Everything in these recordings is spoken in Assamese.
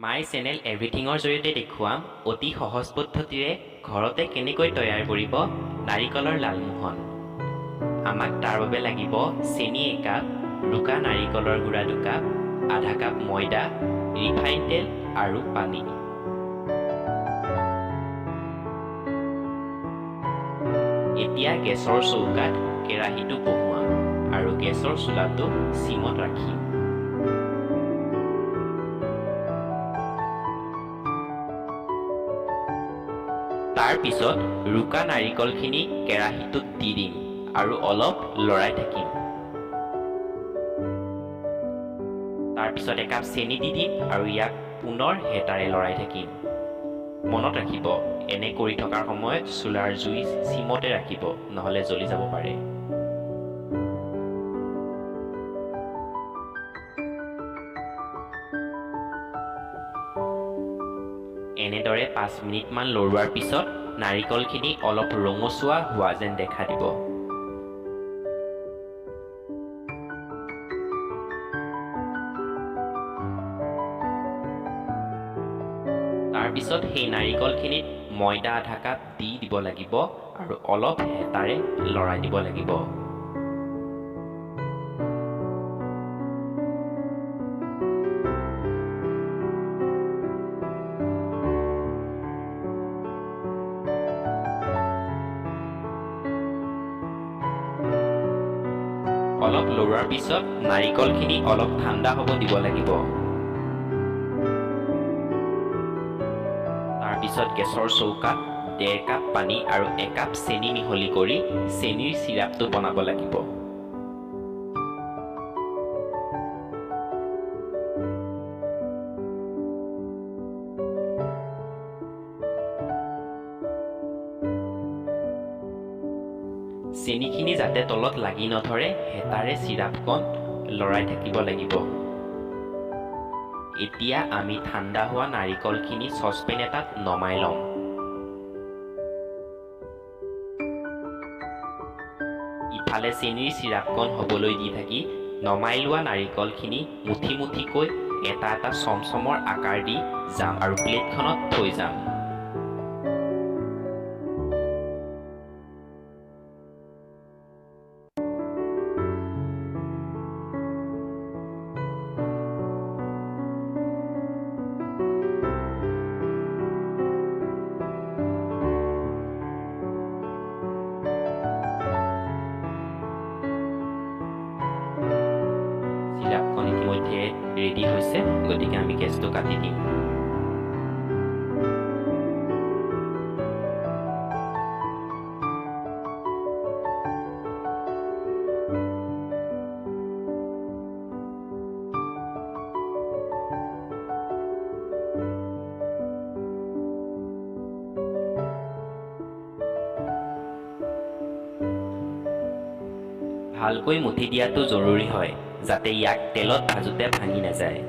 মাই চেনেল এভৰিথিঙৰ জৰিয়তে দেখুৱাম অতি সহজ পদ্ধতিৰে ঘৰতে কেনেকৈ তৈয়াৰ কৰিব নাৰিকলৰ লালমোহন। আমাক তাৰ বাবে লাগিব চেনি একাপ, ৰুকা নাৰিকলৰ গুড়া 2 কাপ, আধা কাপ ময়দা, ৰিফাইন তেল আৰু পানী। এতিয়া গেছৰ চৌকাত কেৰাহীটো বহোৱাম আৰু গেছৰ চুলাটো চিমত ৰাখিম। তাৰ পিছত ৰুকা নাৰিকলখিনি কেৰাহীটোত দি দিম আৰু অলপ লৰাই থাকিম। তাৰ পিছত একাপ চেনি দি দিম আৰু ইয়াক পুনৰ হেতাৰে লৰাই থাকিম। মনত ৰাখিব, এনে কৰি থকাৰ সময়ত চুলাৰ জুই চিমতে ৰাখিব, নহলে জ্বলি যাব পাৰে। এনেদৰে 5 মিনিটমান লৰোৱাৰ পিছত নাৰিকলখিনি অলপ ৰঙচুৱা হোৱা যেন দেখা দিব। তাৰ পিছত সেই নাৰিকলখিনিত ময়দা আধা কাপ দি দিব লাগিব আৰু অলপ হেতাৰে লৰাই দিব লাগিব। অলপ লৰোৱাৰ পিছত নাৰিকলখিনি অলপ ঠাণ্ডা হ'ব দিব লাগিব। তাৰ পিছত গেছৰ চৌকাত 1.5 কাপ পানী আৰু 1 কাপ চেনি মিহলি কৰি চেনিৰ চিৰাপটো বনাব লাগিব। চেনিখিনি যাতে তলত লাগি নধৰে হেতাৰে চিৰাপকণ লৰাই থাকিব লাগিব। এতিয়া আমি ঠাণ্ডা হোৱা নাৰিকলখিনি চচপেন এটাত নমাই ল'ম। ইফালে চেনিৰ চিৰাপকণ হ'বলৈ দি থাকি নমাই লোৱা নাৰিকলখিনি মুঠি মুঠিকৈ এটা এটা চমচমৰ আকাৰ দি যাম আৰু প্লেটখনত থৈ যাম। চিৰাপখন ইতিমধ্যে ৰেডি হৈছে, গতিকে আমি গেছটো কাটি দিম। ভালকৈ মুঠি দিয়াটো জৰুৰী হয়, যাতে ইয়াক তেলত ভাজোতে ভাঙি নাযায়।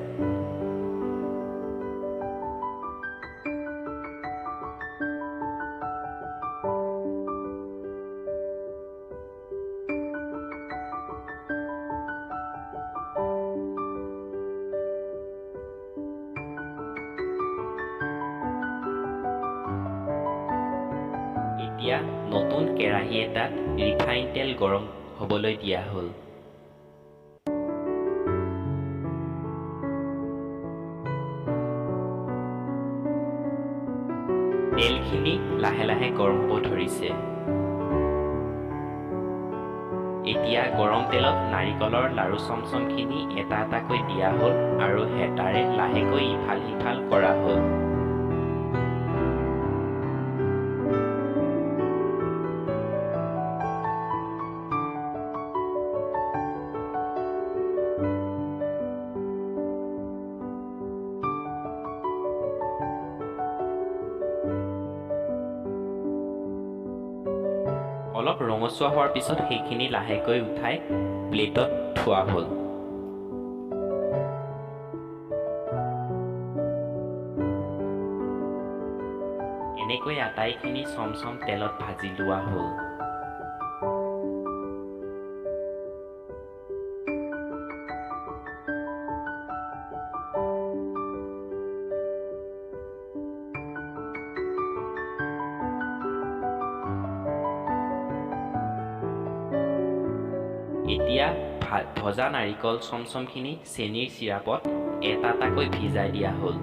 এতিয়া নতুন কেৰাহী এটাত ৰিফাইন তেল গৰম হ'বলৈ দিয়া হ'ল। তেলখিনি লাহে লাহে গৰম হ'ব ধৰিছে। এতিয়া গৰম তেলত নাৰিকলৰ লাৰু চমচমখিনি এটা এটাকৈ দিয়া হ'ল আৰু হেতাৰে লাহেকৈ ইফাল সিফাল কৰা হ'ল। অলপ ৰঙচুৱা হোৱাৰ পিছত সেইখিনি লাহেকৈ উঠাই প্লেটত থোৱা হ'ল। এনেকৈ আটাইখিনি চমচম তেলত ভাজি লোৱা হ'ল। ভজা নাৰিকল চমচমখিনি চেনিৰ চিৰাপত এটা এটাকৈ ভিজাই দিয়া হ'ল।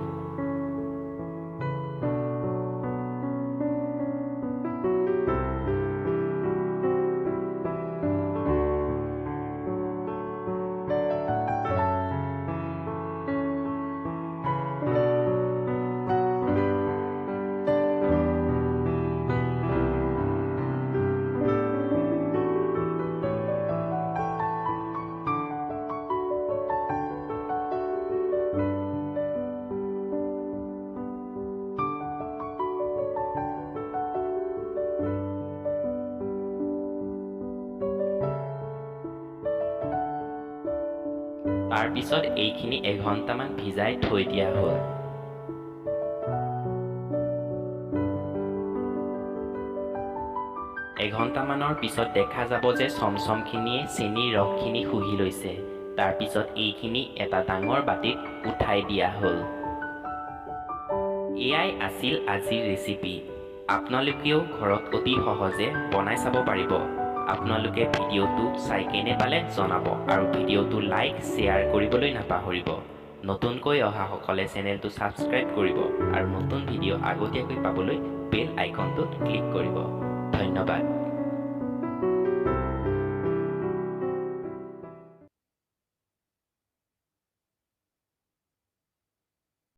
তাৰ পিছত এইখিনি এঘণ্টামান ভিজাই থৈ দিয়া হ'ল। এঘণ্টামানৰ পিছত দেখা যাব যে চমচমখিনিয়ে চেনিৰ ৰসখিনি শুহি লৈছে। তাৰ পিছত এইখিনি এটা ডাঙৰ বাটিত উঠাই দিয়া হ'ল। এয়াই আছিল আজিৰ ৰেচিপি। আপোনালোকেও ঘৰত অতি সহজে বনাই চাব পাৰিব। আপোনালোকে ভিডিঅ'টো চাই কেনে পালে জনাব আৰু ভিডিঅ'টো লাইক শ্বেয়াৰ কৰিবলৈ নাপাহৰিব। নতুনকৈ অহাসকলে চেনেলটো ছাবস্ক্ৰাইব কৰিব আৰু নতুন ভিডিঅ' আগতীয়াকৈ পাবলৈ বেল আইকনটোত ক্লিক কৰিব। ধন্যবাদ।